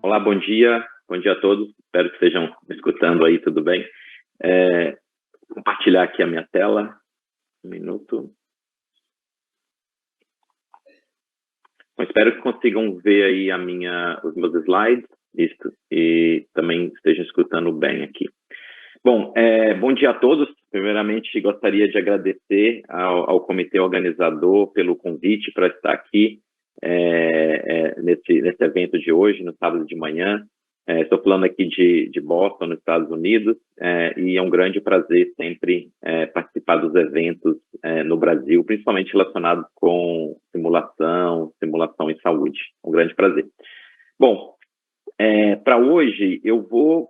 Olá, bom dia a todos, espero que estejam me escutando aí, tudo bem? Compartilhar aqui a minha tela, um minuto. Bom, espero que consigam ver aí os meus slides, e também estejam escutando bem aqui. Bom, bom dia a todos. Primeiramente, gostaria de agradecer ao comitê organizador pelo convite para estar aqui nesse evento de hoje, no sábado de manhã. Estou falando aqui de Boston, nos Estados Unidos, e é um grande prazer sempre participar dos eventos no Brasil, principalmente relacionados com simulação em saúde. Um grande prazer. Bom, para hoje eu vou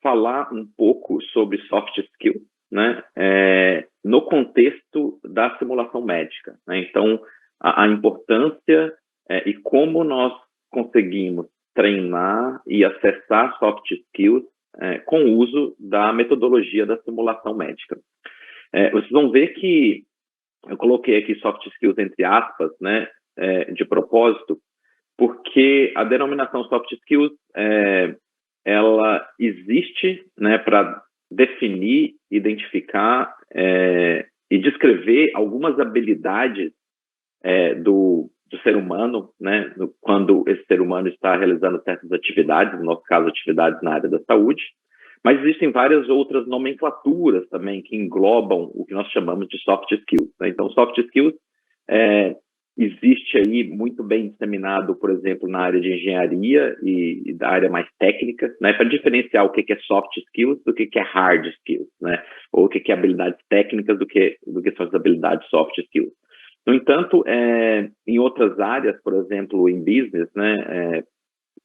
falar um pouco sobre soft skills, né, no contexto da simulação médica, né? Então, a importância e como nós conseguimos treinar e acessar soft skills com o uso da metodologia da simulação médica. Vocês vão ver que eu coloquei aqui soft skills entre aspas, né, de propósito, porque a denominação soft skills ela existe, né, para definir, identificar e descrever algumas habilidades do ser humano, né, quando esse ser humano está realizando certas atividades, no nosso caso, atividades na área da saúde, mas existem várias outras nomenclaturas também que englobam o que nós chamamos de soft skills, né? Então, soft skills existe aí muito bem disseminado, por exemplo, na área de engenharia e da área mais técnica, né, para diferenciar o que é soft skills do que é hard skills, né, ou o que é habilidades técnicas do que são as habilidades soft skills. No entanto, em outras áreas, por exemplo, em business, né,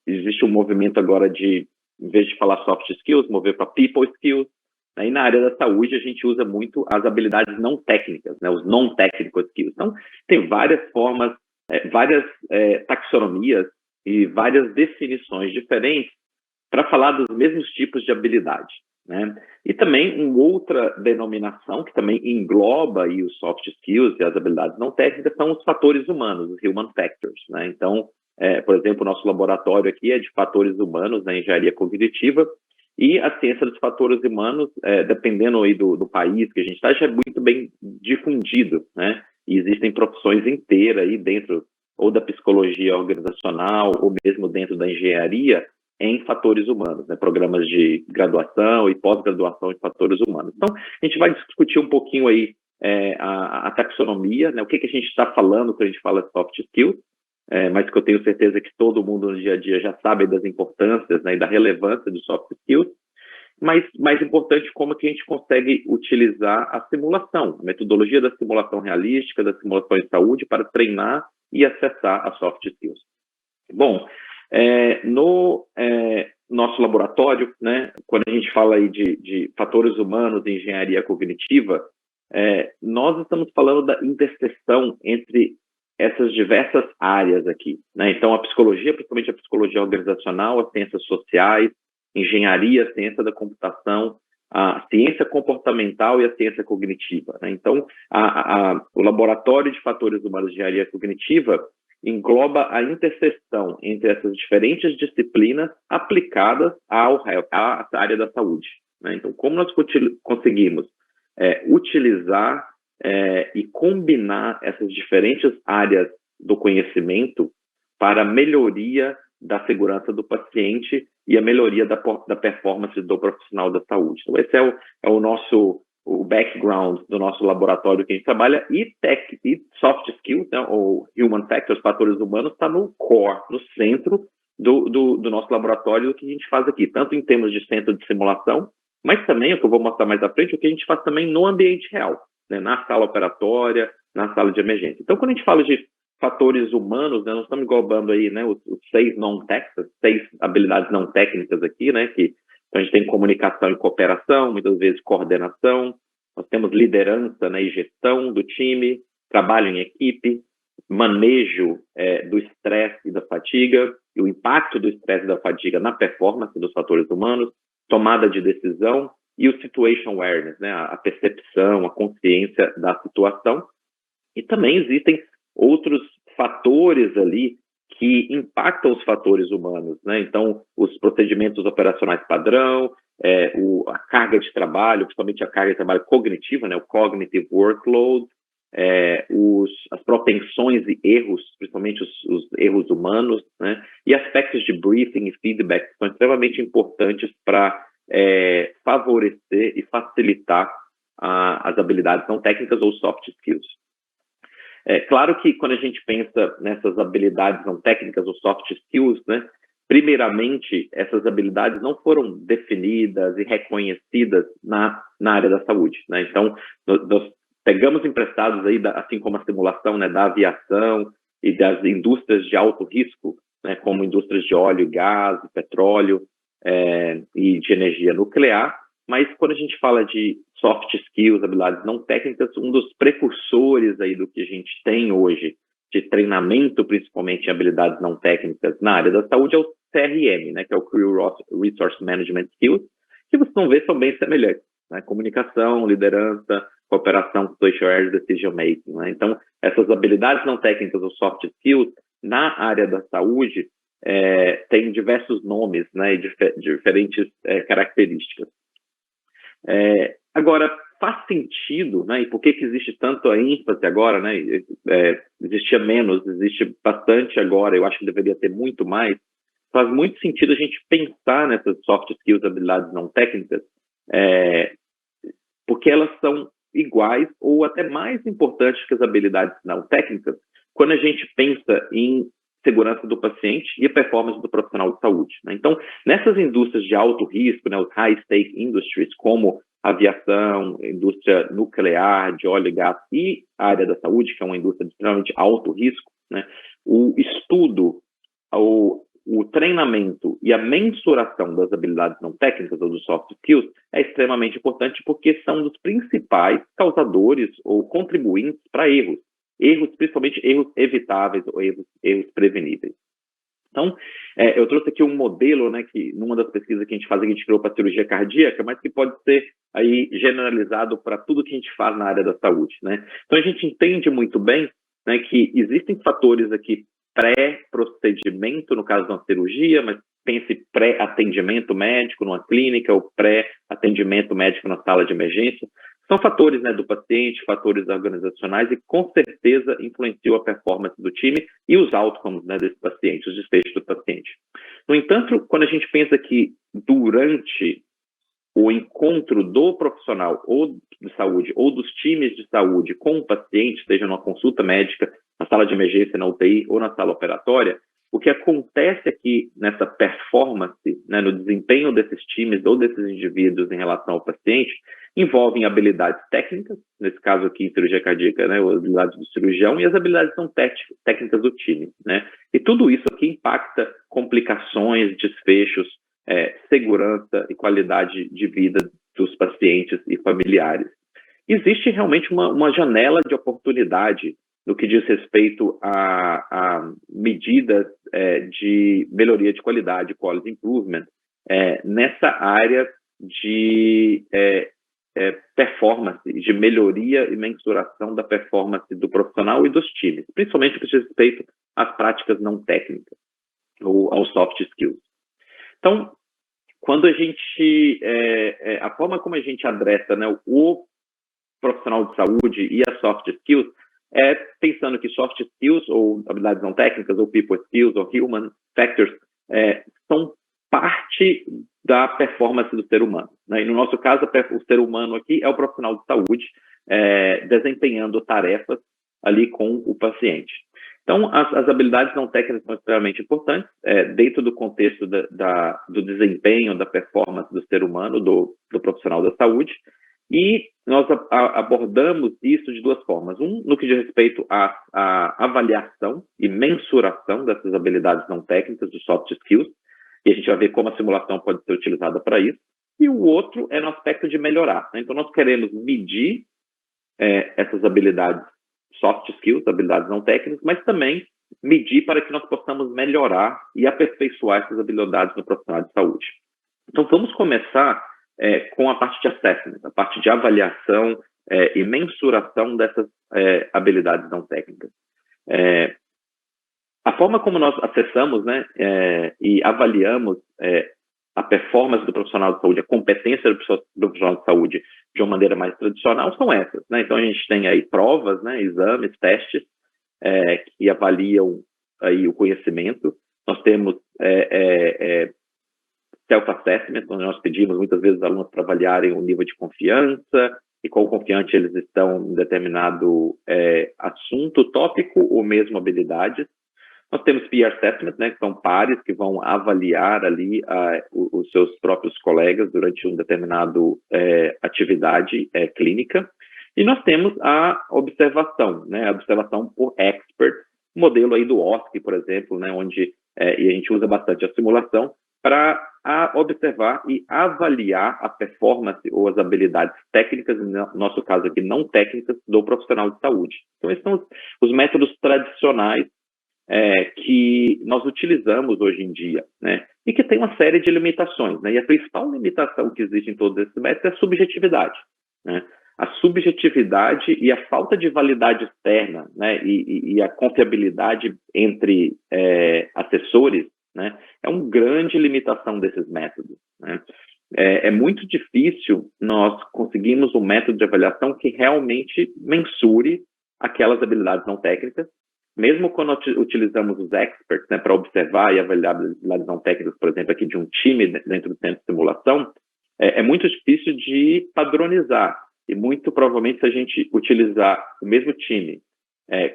existe um movimento agora de, em vez de falar soft skills, mover para people skills. E na área da saúde, a gente usa muito as habilidades não técnicas, né, os non-technical skills. Então, tem várias formas, várias taxonomias e várias definições diferentes para falar dos mesmos tipos de habilidade, né? E também uma outra denominação que também engloba aí os soft skills e as habilidades não técnicas são os fatores humanos, os human factors, né? Então, por exemplo, o nosso laboratório aqui é de fatores humanos na engenharia cognitiva, e a ciência dos fatores humanos, dependendo aí do país que a gente está, já é muito bem difundido, né? E existem profissões inteiras aí dentro ou da psicologia organizacional ou mesmo dentro da engenharia em fatores humanos, né? Programas de graduação e pós-graduação em fatores humanos. Então, a gente vai discutir um pouquinho aí a taxonomia, né? O que a gente está falando quando a gente fala de soft skills, mas que eu tenho certeza que todo mundo no dia a dia já sabe das importâncias, né, e da relevância dos soft skills, mas mais importante, como que a gente consegue utilizar a simulação, a metodologia da simulação realística, da simulação em saúde, para treinar e acessar as soft skills. Bom, no nosso laboratório, né, quando a gente fala aí de fatores humanos e engenharia cognitiva, nós estamos falando da interseção entre essas diversas áreas aqui, né? Então, a psicologia, principalmente a psicologia organizacional, as ciências sociais, engenharia, a ciência da computação, a ciência comportamental e a ciência cognitiva, né? Então, o laboratório de fatores humanos de engenharia cognitiva engloba a interseção entre essas diferentes disciplinas aplicadas à área da saúde, né? Então, como nós conseguimos utilizar e combinar essas diferentes áreas do conhecimento para a melhoria da segurança do paciente e a melhoria da performance do profissional da saúde. Então, esse é o nosso background do nosso laboratório que a gente trabalha, e soft skills, né, ou human factors, fatores humanos, está no core, no centro do nosso laboratório, do que a gente faz aqui, tanto em termos de centro de simulação, mas também, o que eu vou mostrar mais à frente, o que a gente faz também no ambiente real, né, na sala operatória, na sala de emergência. Então, quando a gente fala de fatores humanos, né, nós estamos englobando aí, né, os 6 habilidades não técnicas aqui, né, então a gente tem comunicação e cooperação, muitas vezes coordenação, nós temos liderança, né, e gestão do time, trabalho em equipe, manejo do estresse e da fadiga, e o impacto do estresse e da fadiga na performance dos fatores humanos, tomada de decisão e o situation awareness, né, a percepção, a consciência da situação. E também existem outros fatores ali que impactam os fatores humanos, né? Então, os procedimentos operacionais padrão, a carga de trabalho, principalmente a carga de trabalho cognitiva, né? O cognitive workload, as propensões e erros, principalmente os erros humanos, né? E aspectos de briefing e feedback que são extremamente importantes para favorecer e facilitar as habilidades não técnicas ou soft skills. É claro que quando a gente pensa nessas habilidades não técnicas ou soft skills, né, primeiramente, essas habilidades não foram definidas e reconhecidas na área da saúde, né? Então, nós pegamos emprestados aí, assim como a simulação, né, da aviação e das indústrias de alto risco, né, como indústrias de óleo e gás, petróleo e de energia nuclear, mas quando a gente fala de soft skills, habilidades não técnicas, um dos precursores aí do que a gente tem hoje de treinamento, principalmente em habilidades não técnicas na área da saúde, é o CRM, né, que é o Career Resource Management Skills, que vocês vão ver são bem semelhantes, né, comunicação, liderança, cooperação, social area decision making, né? Então, essas habilidades não técnicas ou soft skills na área da saúde têm diversos nomes, né, e diferentes características. Agora, faz sentido, né? E por que existe tanto a ênfase agora, né? Existia menos, existe bastante agora, eu acho que deveria ter muito mais. Faz muito sentido a gente pensar nessas soft skills, habilidades não técnicas, porque elas são iguais ou até mais importantes que as habilidades não técnicas quando a gente pensa em segurança do paciente e a performance do profissional de saúde, né? Então, nessas indústrias de alto risco, né, os high-stake industries, como aviação, indústria nuclear, de óleo e gás e a área da saúde, que é uma indústria de extremamente alto risco, né, o estudo, o treinamento e a mensuração das habilidades não técnicas ou dos soft skills é extremamente importante porque são dos principais causadores ou contribuintes para erros, principalmente erros evitáveis ou erros preveníveis. Então, eu trouxe aqui um modelo, né, que numa das pesquisas que a gente faz, a gente criou para cirurgia cardíaca, mas que pode ser aí generalizado para tudo que a gente faz na área da saúde, né? Então, a gente entende muito bem, né, que existem fatores aqui pré-procedimento, no caso de uma cirurgia, mas pense pré-atendimento médico numa clínica ou pré-atendimento médico na sala de emergência. São fatores, né, do paciente, fatores organizacionais e com certeza influenciam a performance do time e os outcomes, né, desse paciente, os desfechos do paciente. No entanto, quando a gente pensa que durante o encontro do profissional ou de saúde ou dos times de saúde com o paciente, seja numa consulta médica, na sala de emergência, na UTI ou na sala operatória, o que acontece aqui nessa performance, né, no desempenho desses times ou desses indivíduos em relação ao paciente, envolvem habilidades técnicas, nesse caso aqui em cirurgia cardíaca, né, as habilidades do cirurgião e as habilidades não técnicas do time, né? E tudo isso aqui impacta complicações, desfechos, segurança e qualidade de vida dos pacientes e familiares. Existe realmente uma janela de oportunidade no que diz respeito a medidas de melhoria de qualidade, quality improvement, nessa área de performance, de melhoria e mensuração da performance do profissional e dos times, principalmente no que diz respeito às práticas não técnicas ou aos soft skills. Então, quando a gente, a forma como a gente adressa, né, o profissional de saúde e as soft skills, pensando que soft skills, ou habilidades não técnicas, ou people skills, ou human factors, são parte da performance do ser humano, né? E no nosso caso, o ser humano aqui é o profissional de saúde, desempenhando tarefas ali com o paciente. Então, as habilidades não técnicas são extremamente importantes dentro do contexto do desempenho, da performance do ser humano, do profissional da saúde, e nós abordamos isso de duas formas. No que diz respeito à avaliação e mensuração dessas habilidades não técnicas, dos soft skills, e a gente vai ver como a simulação pode ser utilizada para isso, e o outro é no aspecto de melhorar, né? Então, nós queremos medir essas habilidades soft skills, habilidades não técnicas, mas também medir para que nós possamos melhorar e aperfeiçoar essas habilidades no profissional de saúde. Então, vamos começar com a parte de assessment, a parte de avaliação e mensuração dessas habilidades não técnicas. A forma como nós acessamos, né, e avaliamos a performance do profissional de saúde, a competência do profissional de saúde de uma maneira mais tradicional são essas, né? Então a gente tem aí provas, né, exames, testes que avaliam aí o conhecimento. Nós temos self-assessment, onde nós pedimos muitas vezes aos alunos para avaliarem o nível de confiança e quão confiante eles estão em determinado assunto, tópico ou mesmo habilidades. Nós temos peer assessment, né, que são pares que vão avaliar ali os seus próprios colegas durante uma determinada atividade clínica. E nós temos a observação, né, a observação por expert, modelo aí do OSCE, por exemplo, né, onde e a gente usa bastante a simulação para observar e avaliar a performance ou as habilidades técnicas, no nosso caso aqui, não técnicas, do profissional de saúde. Então, esses são os métodos tradicionais que nós utilizamos hoje em dia, né? E que tem uma série de limitações, né? E a principal limitação que existe em todos esses métodos é a subjetividade, né? A subjetividade e a falta de validade externa, né? E a confiabilidade entre assessores, né? É uma grande limitação desses métodos, né? É muito difícil nós conseguirmos um método de avaliação que realmente mensure aquelas habilidades não técnicas. Mesmo quando utilizamos os experts, né, para observar e avaliar habilidades não técnicas, por exemplo, aqui de um time dentro do centro de simulação, é muito difícil de padronizar. E muito provavelmente, se a gente utilizar o mesmo time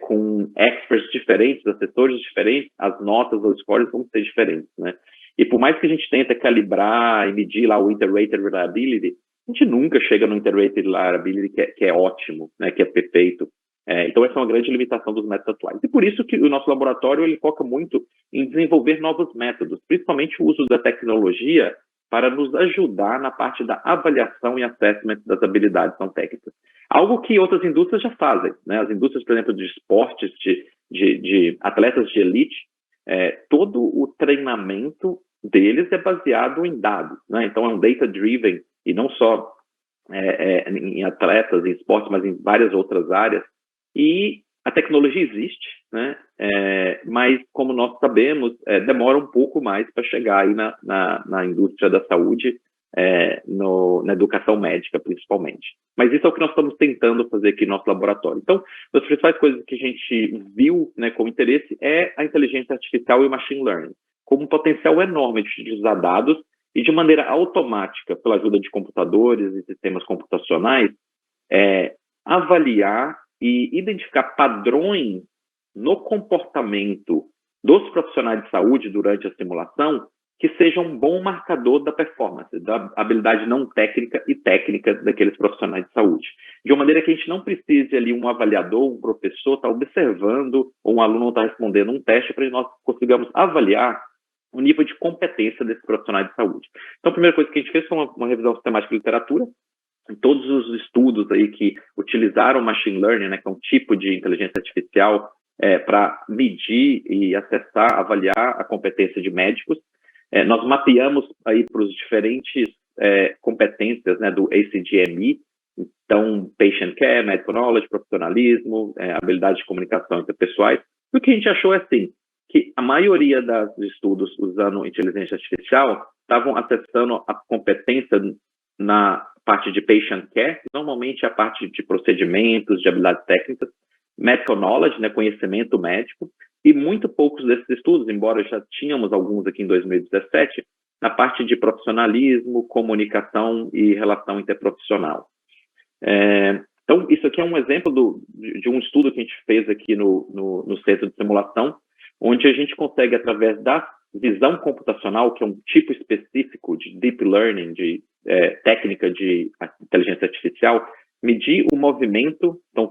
com experts diferentes, assessores diferentes, as notas ou scores vão ser diferentes, né? E por mais que a gente tente calibrar e medir lá o Inter-Rated Reliability, a gente nunca chega no Inter-Rated Reliability que é ótimo, né, que é perfeito. Então, essa é uma grande limitação dos métodos atuais. E por isso que o nosso laboratório ele foca muito em desenvolver novos métodos, principalmente o uso da tecnologia para nos ajudar na parte da avaliação e assessment das habilidades não técnicas. Algo que outras indústrias já fazem, né? As indústrias, por exemplo, de esportes, de atletas de elite, todo o treinamento deles é baseado em dados, né? Então, é um data-driven, e não só em atletas, em esportes, mas em várias outras áreas. E a tecnologia existe, né? Mas, como nós sabemos, demora um pouco mais para chegar aí na indústria da saúde, na educação médica, principalmente. Mas isso é o que nós estamos tentando fazer aqui no nosso laboratório. Então, uma das principais coisas que a gente viu, né, com interesse é a inteligência artificial e o machine learning, como um potencial enorme de utilizar dados e de maneira automática, pela ajuda de computadores e sistemas computacionais, avaliar e identificar padrões no comportamento dos profissionais de saúde durante a simulação que sejam um bom marcador da performance, da habilidade não técnica e técnica daqueles profissionais de saúde. De uma maneira que a gente não precise ali um avaliador, um professor estar observando ou um aluno estar respondendo um teste para que nós consigamos avaliar o nível de competência desses profissionais de saúde. Então, a primeira coisa que a gente fez foi uma revisão sistemática de literatura, em todos os estudos aí que utilizaram machine learning, né, que é um tipo de inteligência artificial para medir e acessar, avaliar a competência de médicos. Nós mapeamos aí para os diferentes competências, né, do ACGME, então, patient care, medical knowledge, profissionalismo, habilidade de comunicação interpessoais. O que a gente achou é assim, que a maioria dos estudos usando inteligência artificial estavam acessando a competência na parte de patient care, normalmente a parte de procedimentos, de habilidades técnicas, medical knowledge, né, conhecimento médico, e muito poucos desses estudos, embora já tínhamos alguns aqui em 2017, na parte de profissionalismo, comunicação e relação interprofissional. Então, isso aqui é um exemplo de um estudo que a gente fez aqui no centro de simulação, onde a gente consegue, através da visão computacional, que é um tipo específico de deep learning, de técnica de inteligência artificial, medir o movimento. Então,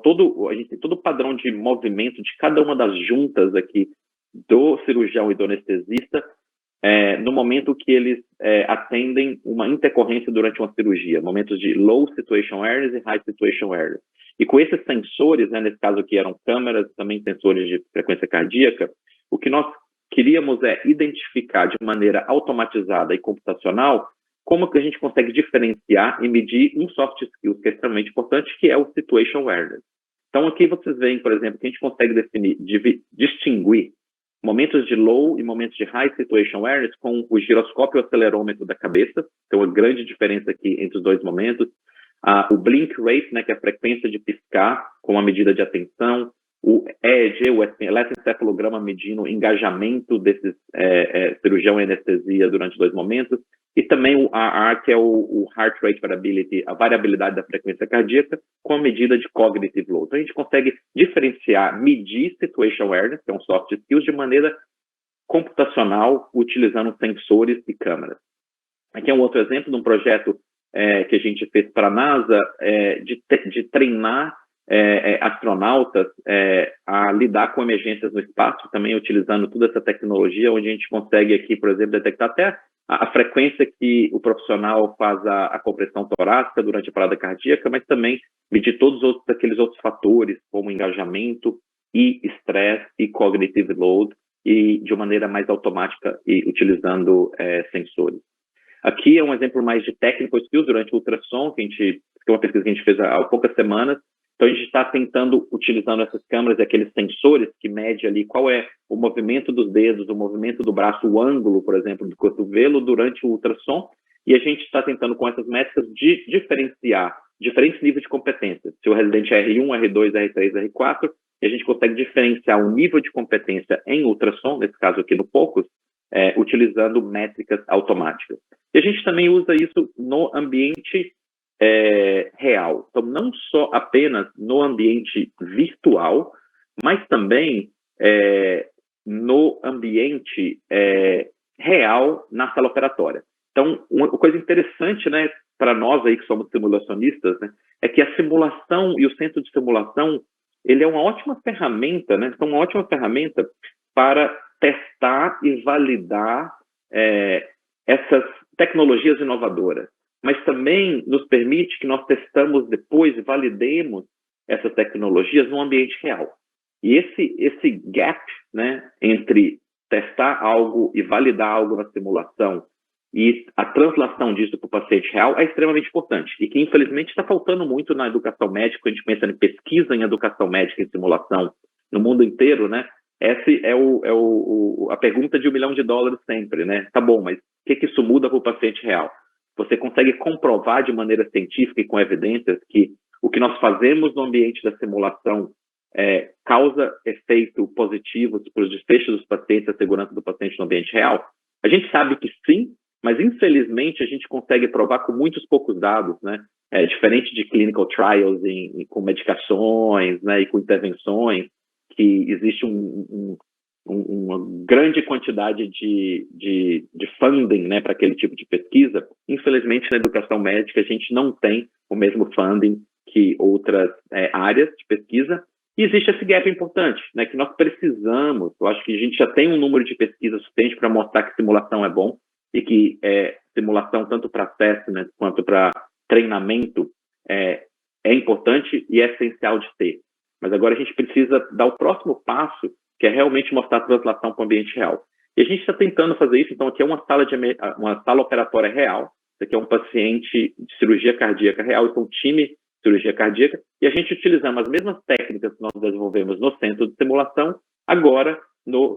a gente tem todo o padrão de movimento de cada uma das juntas aqui do cirurgião e do anestesista, no momento que eles atendem uma intercorrência durante uma cirurgia, momentos de low situation awareness e high situation awareness. E com esses sensores, né, nesse caso aqui eram câmeras, também sensores de frequência cardíaca, o que nós queríamos é identificar de maneira automatizada e computacional como que a gente consegue diferenciar e medir um soft skill que é extremamente importante, que é o situation awareness. Então, aqui vocês veem, por exemplo, que a gente consegue distinguir momentos de low e momentos de high situation awareness com o giroscópio e o acelerômetro da cabeça. Então, a grande diferença aqui entre os dois momentos. O blink rate, né, que é a frequência de piscar com a medida de atenção. O EEG, o eletroencefalograma medindo o engajamento desses cirurgião em anestesia durante 2 momentos. E também o RR, que é o Heart Rate Variability, a variabilidade da frequência cardíaca, com a medida de Cognitive Load. Então, a gente consegue diferenciar, medir Situation Awareness, que é um soft skills, de maneira computacional, utilizando sensores e câmeras. Aqui é um outro exemplo de um projeto que a gente fez para a NASA, de treinar astronautas a lidar com emergências no espaço, também utilizando toda essa tecnologia, onde a gente consegue aqui, por exemplo, detectar até a frequência que o profissional faz a compressão torácica durante a parada cardíaca, mas também medir todos aqueles outros fatores, como engajamento e estresse e cognitive load, e de uma maneira mais automática e utilizando sensores. Aqui é um exemplo mais de technical skills durante o ultrassom, que é uma pesquisa que a gente fez há poucas semanas. Então, a gente está tentando, utilizando essas câmeras e aqueles sensores que medem ali qual é o movimento dos dedos, o movimento do braço, o ângulo, por exemplo, do cotovelo durante o ultrassom, e a gente está tentando, com essas métricas, diferenciar diferentes níveis de competência. Se o residente é R1, R2, R3, R4, e a gente consegue diferenciar o nível de competência em ultrassom, nesse caso aqui no POCUS, utilizando métricas automáticas. E a gente também usa isso no ambiente real. Então, não só apenas no ambiente virtual, mas também no ambiente real na sala operatória. Então, uma coisa interessante, né, para nós aí que somos simulacionistas, né, é que a simulação e o centro de simulação, ele é uma ótima ferramenta, né, são uma ótima ferramenta para testar e validar essas tecnologias inovadoras, mas também nos permite que nós testamos depois e validemos essas tecnologias no ambiente real. E esse gap, né, entre testar algo e validar algo na simulação e a translação disso para o paciente real é extremamente importante e que, infelizmente, está faltando muito na educação médica. A gente pensa em pesquisa em educação médica e simulação no mundo inteiro, né? Essa é a pergunta de $1 milhão sempre, né? Tá bom, mas o que isso muda para o paciente real? Você consegue comprovar de maneira científica e com evidências que o que nós fazemos no ambiente da simulação causa efeito positivos para os desfechos dos pacientes, a segurança do paciente no ambiente real? A gente sabe que sim, mas infelizmente a gente consegue provar com muitos poucos dados, né? Diferente de clinical trials com medicações, né, e com intervenções, que existe uma grande quantidade de funding, né, para aquele tipo de pesquisa. Infelizmente, na educação médica, a gente não tem o mesmo funding que outras áreas de pesquisa. E existe esse gap importante, né, que nós precisamos. Eu acho que a gente já tem um número de pesquisas suficiente para mostrar que simulação é bom e que simulação, tanto para assessment quanto para treinamento, é importante e é essencial de ter. Mas agora a gente precisa dar o próximo passo, que é realmente mostrar a translação para o ambiente real. E a gente está tentando fazer isso. Então, aqui é uma sala operatória real. Isso aqui é um paciente de cirurgia cardíaca real. Isso é um time de cirurgia cardíaca. E a gente utilizamos as mesmas técnicas que nós desenvolvemos no centro de simulação, agora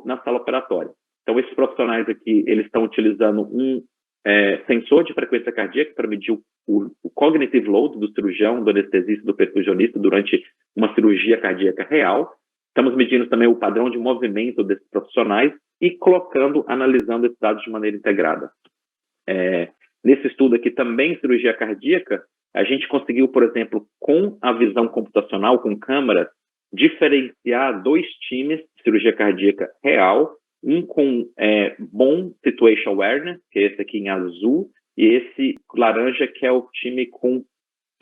na sala operatória. Então, esses profissionais aqui, eles estão utilizando um sensor de frequência cardíaca para medir o cognitive load do cirurgião, do anestesista, do perfusionista durante uma cirurgia cardíaca real. Estamos medindo também o padrão de movimento desses profissionais e analisando esses dados de maneira integrada. Nesse estudo aqui também, cirurgia cardíaca, a gente conseguiu, por exemplo, com a visão computacional, com câmeras, diferenciar 2 times de cirurgia cardíaca real, um com bom situation awareness, que é esse aqui em azul, e esse laranja, que é o time com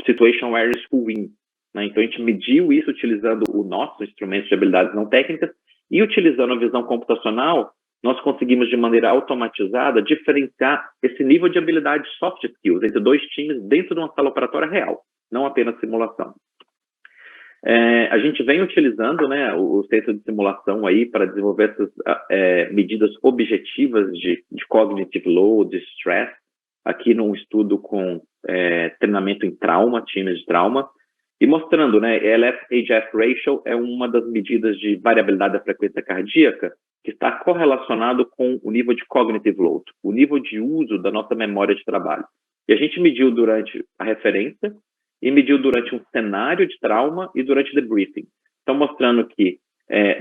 situation awareness ruim. Né? Então, a gente mediu isso utilizando o nosso instrumento de habilidades não técnicas e utilizando a visão computacional, nós conseguimos, de maneira automatizada, diferenciar esse nível de habilidade soft skills entre 2 times dentro de uma sala operatória real, não apenas simulação. A gente vem utilizando, né, o centro de simulação aí para desenvolver essas medidas objetivas de cognitive load, de stress, aqui num estudo com treinamento em trauma, times de trauma. e mostrando, né, LF-HF ratio é uma das medidas de variabilidade da frequência cardíaca que está correlacionado com o nível de cognitive load, o nível de uso da nossa memória de trabalho. E a gente mediu durante a referência e mediu durante um cenário de trauma e durante o debriefing. Então, mostrando que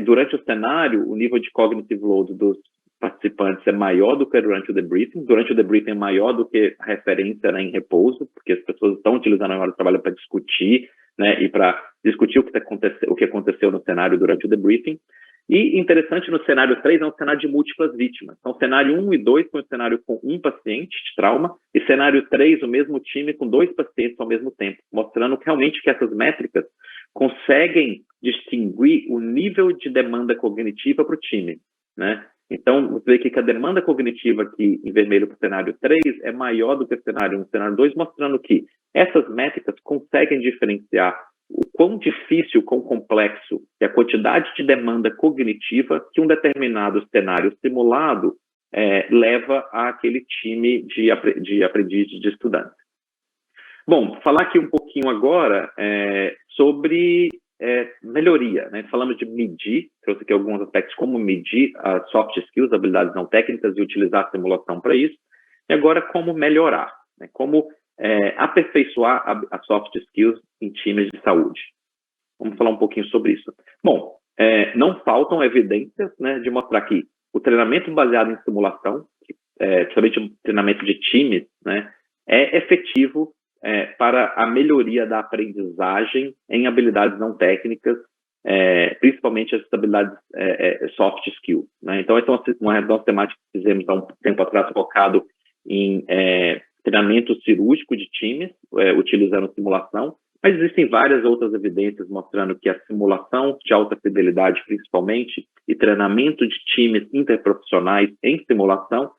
durante o cenário, o nível de cognitive load dos participantes é maior do que durante o debriefing. Durante o debriefing é maior do que a referência, né, em repouso, porque as pessoas estão utilizando a memória de trabalho para discutir, né, e para discutir o que aconteceu no cenário durante o debriefing. E interessante, no cenário 3 é um cenário de múltiplas vítimas. Então, cenário 1 e 2 foi um cenário com um paciente de trauma, e cenário 3, o mesmo time com 2 pacientes ao mesmo tempo, mostrando realmente que essas métricas conseguem distinguir o nível de demanda cognitiva para o time, né? Então, você vê que a demanda cognitiva aqui em vermelho para o cenário 3 é maior do que o cenário 1 e cenário 2, mostrando que essas métricas conseguem diferenciar o quão difícil, quão complexo é a quantidade de demanda cognitiva que um determinado cenário simulado leva àquele time de aprendizes, de estudantes. Bom, falar aqui um pouquinho agora sobre melhoria, né? Falamos de medir, trouxe aqui alguns aspectos como medir as soft skills, habilidades não técnicas e utilizar a simulação para isso, e agora como melhorar, né? Como aperfeiçoar as soft skills em times de saúde. Vamos falar um pouquinho sobre isso. Bom, não faltam evidências, né, de mostrar que o treinamento baseado em simulação, principalmente o treinamento de times, né, é efetivo para a melhoria da aprendizagem em habilidades não técnicas, principalmente as habilidades soft skills, né? Então, essa é uma redação temática que fizemos há um tempo atrás, focado em treinamento cirúrgico de times, utilizando simulação, mas existem várias outras evidências mostrando que a simulação de alta fidelidade, principalmente, e treinamento de times interprofissionais em simulação,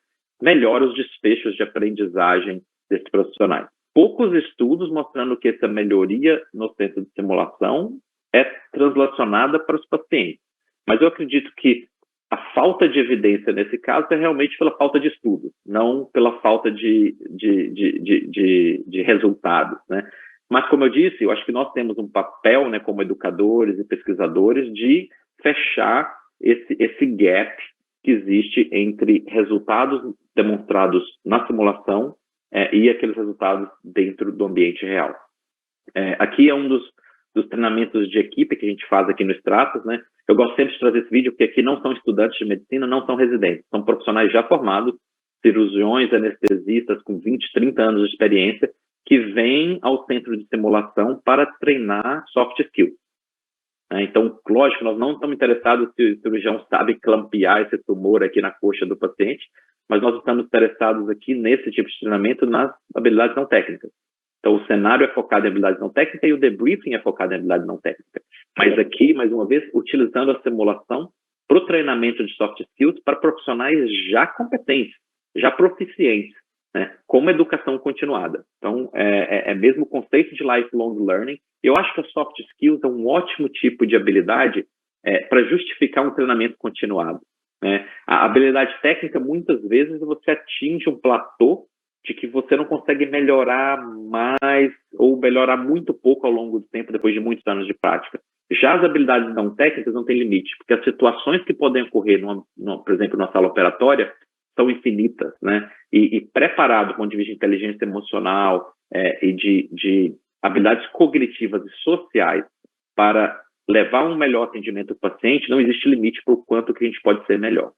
melhora os desfechos de aprendizagem desses profissionais. Poucos estudos mostrando que essa melhoria no centro de simulação é translacionada para os pacientes, mas eu acredito que a falta de evidência nesse caso é realmente pela falta de estudo, não pela falta de resultados, né? Mas, como eu disse, eu acho que nós temos um papel, né, como educadores e pesquisadores, de fechar esse gap que existe entre resultados demonstrados na simulação e aqueles resultados dentro do ambiente real. Aqui é um dos treinamentos de equipe que a gente faz aqui no Stratos, né? Eu gosto sempre de trazer esse vídeo porque aqui não são estudantes de medicina, não são residentes, são profissionais já formados, cirurgiões, anestesistas com 20, 30 anos de experiência, que vêm ao centro de simulação para treinar soft skills. Então, lógico, nós não estamos interessados se o cirurgião sabe clampear esse tumor aqui na coxa do paciente, mas nós estamos interessados aqui nesse tipo de treinamento nas habilidades não técnicas. Então, o cenário é focado em habilidades não técnicas e o debriefing é focado em habilidades não técnicas. Mas aqui, mais uma vez, utilizando a simulação para o treinamento de soft skills para profissionais já competentes, já proficientes, né, como educação continuada. Então, é mesmo o conceito de lifelong learning. Eu acho que a soft skills é um ótimo tipo de habilidade para justificar um treinamento continuado, né? A habilidade técnica, muitas vezes, você atinge um platô de que você não consegue melhorar mais ou melhorar muito pouco ao longo do tempo, depois de muitos anos de prática. Já as habilidades não técnicas não têm limite, porque as situações que podem ocorrer, por exemplo, na sala operatória, são infinitas, né? E preparado do ponto de vista de inteligência emocional e de habilidades cognitivas e sociais para levar um melhor atendimento ao paciente, não existe limite para o quanto que a gente pode ser melhor.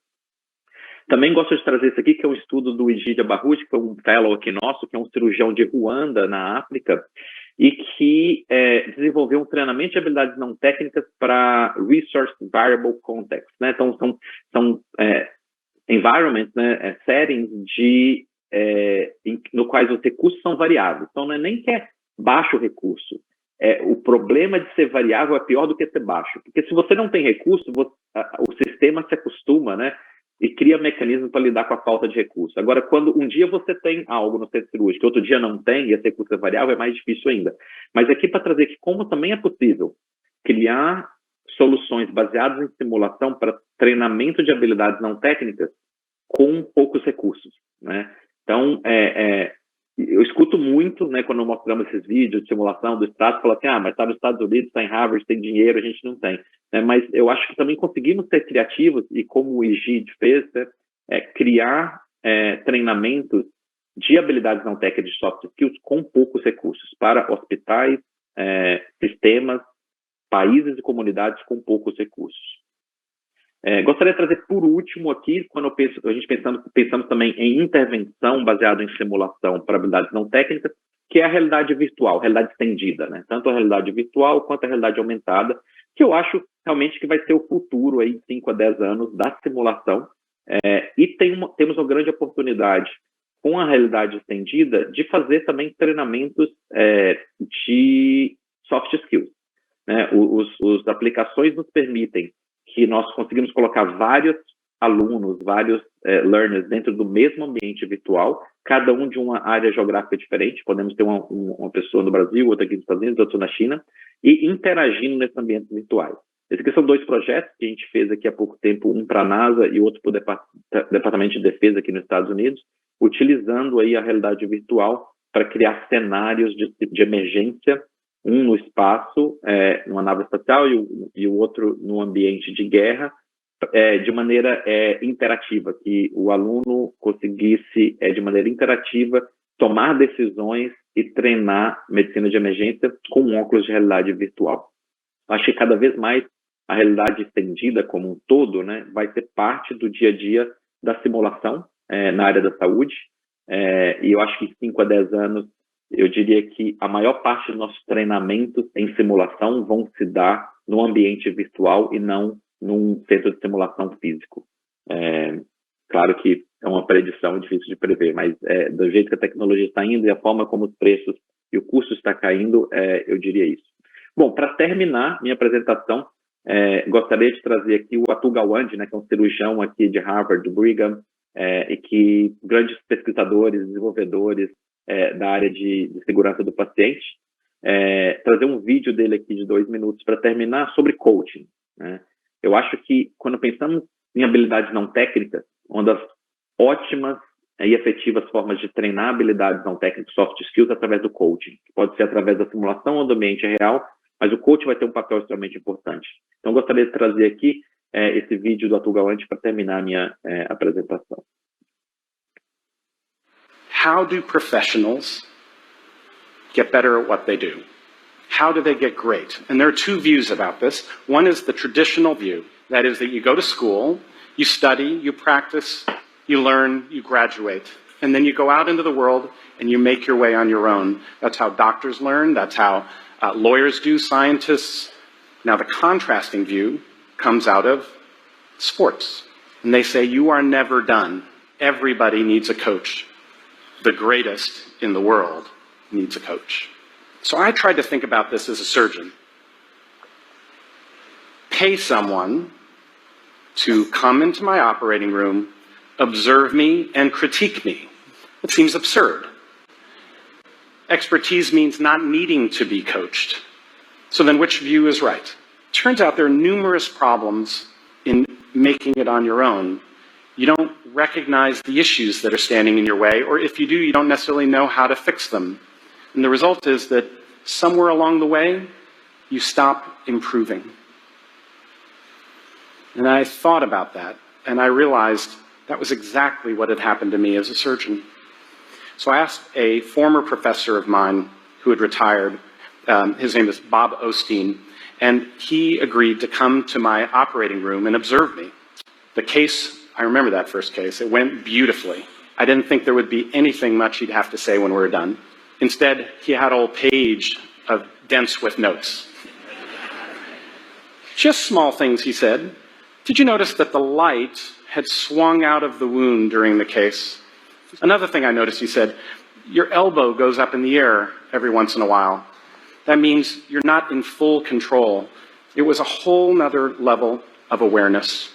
Também gosto de trazer isso aqui, que é um estudo do Egidia Barruti, que foi um fellow aqui nosso, que é um cirurgião de Ruanda, na África, e que desenvolveu um treinamento de habilidades não técnicas para Resource Variable Context, né? Então, são environments, né, settings no quais os recursos são variáveis. Então, não é nem que é baixo recurso. O problema de ser variável é pior do que ser baixo. Porque se você não tem recurso, o sistema se acostuma, né, e cria mecanismos para lidar com a falta de recurso. Agora, quando um dia você tem algo no centro cirúrgico, outro dia não tem, e esse recurso é variável, é mais difícil ainda. Mas aqui para trazer que como também é possível criar soluções baseadas em simulação para treinamento de habilidades não técnicas com poucos recursos, né? Então, eu escuto muito, né, quando mostramos esses vídeos de simulação do Estado, fala assim, mas está nos Estados Unidos, está em Harvard, tem dinheiro, a gente não tem. Mas eu acho que também conseguimos ser criativos, e como o IGID fez, criar treinamentos de habilidades não técnicas de soft skills com poucos recursos para hospitais, sistemas, países e comunidades com poucos recursos. Gostaria de trazer por último aqui, quando a gente pensamos também em intervenção baseada em simulação para habilidades não técnicas, que é a realidade virtual, realidade estendida, né? Tanto a realidade virtual quanto a realidade aumentada, que eu acho realmente que vai ser o futuro aí, 5 a 10 anos da simulação, e temos uma grande oportunidade com a realidade estendida de fazer também treinamentos de soft skills. Né? As aplicações nos permitem que nós conseguimos colocar vários alunos, vários learners dentro do mesmo ambiente virtual, cada um de uma área geográfica diferente. Podemos ter uma pessoa no Brasil, outra aqui nos Estados Unidos, outra na China, e interagindo nesses ambientes virtuais. Esses aqui são 2 projetos que a gente fez aqui há pouco tempo, um para a NASA e outro para o Departamento de Defesa aqui nos Estados Unidos, utilizando aí a realidade virtual para criar cenários de emergência, um no espaço, numa nave espacial, e o outro no ambiente de guerra, de maneira interativa, que o aluno conseguisse, de maneira interativa, tomar decisões e treinar medicina de emergência com um óculos de realidade virtual. Acho que cada vez mais a realidade estendida como um todo, né, vai ser parte do dia a dia da simulação na área da saúde, e eu acho que 5 a 10 anos, eu diria que a maior parte dos nossos treinamentos em simulação vão se dar no ambiente virtual e não num centro de simulação físico. Claro que é uma predição difícil de prever, mas do jeito que a tecnologia está indo e a forma como os preços e o custo está caindo, eu diria isso. Bom, para terminar minha apresentação, gostaria de trazer aqui o Atul Gawande, né, que é um cirurgião aqui de Harvard, do Brigham, e que grandes pesquisadores, desenvolvedores da área de segurança do paciente, trazer um vídeo dele aqui de 2 minutos para terminar sobre coaching. Né? Eu acho que quando pensamos em habilidades não técnicas, uma das ótimas e efetivas formas de treinar habilidades não técnicas, soft skills, através do coaching, que pode ser através da simulação ou do ambiente real, mas o coach vai ter um papel extremamente importante. Então, gostaria de trazer aqui esse vídeo do Atul Gawande para terminar a minha apresentação. How do professionals get better at what they do? How do they get great? And there are 2 views about this. One is the traditional view. That is that you go to school, you study, you practice, you learn, you graduate. And then you go out into the world and you make your way on your own. That's how doctors learn. That's how lawyers do, scientists. Now the contrasting view comes out of sports. And they say you are never done. Everybody needs a coach. The greatest in the world needs a coach. So I tried to think about this as a surgeon. Pay someone to come into my operating room, observe me, and critique me. It seems absurd. Expertise means not needing to be coached. So then which view is right? Turns out there are numerous problems in making it on your own. You don't recognize the issues that are standing in your way, or if you do, you don't necessarily know how to fix them. And the result is that somewhere along the way, you stop improving. And I thought about that, and I realized that was exactly what had happened to me as a surgeon. So I asked a former professor of mine who had retired, his name is Bob Osteen, and he agreed to come to my operating room and observe me. The case, I remember that first case, it went beautifully. I didn't think there would be anything much he'd have to say when we were done. Instead, he had a whole page of dense with notes. Just small things, he said. Did you notice that the light had swung out of the wound during the case? Another thing I noticed, he said, your elbow goes up in the air every once in a while. That means you're not in full control. It was a whole nother level of awareness.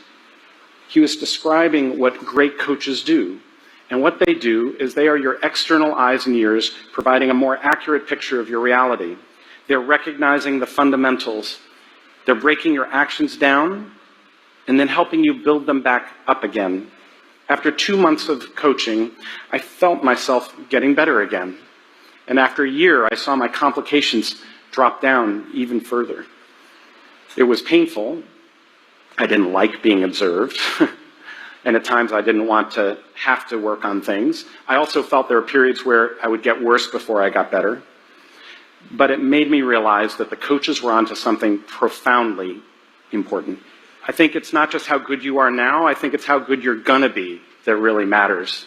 He was describing what great coaches do. And what they do is they are your external eyes and ears, providing a more accurate picture of your reality. They're recognizing the fundamentals. They're breaking your actions down and then helping you build them back up again. After 2 months of coaching, I felt myself getting better again. And after a year, I saw my complications drop down even further. It was painful. I didn't like being observed. And at times I didn't want to have to work on things. I also felt there were periods where I would get worse before I got better. But it made me realize that the coaches were onto something profoundly important. I think it's not just how good you are now, I think it's how good you're gonna be that really matters.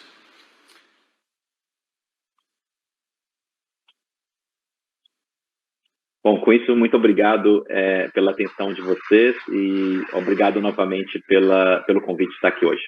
Bom, com isso, muito obrigado pela atenção de vocês e obrigado novamente pelo convite de estar aqui hoje.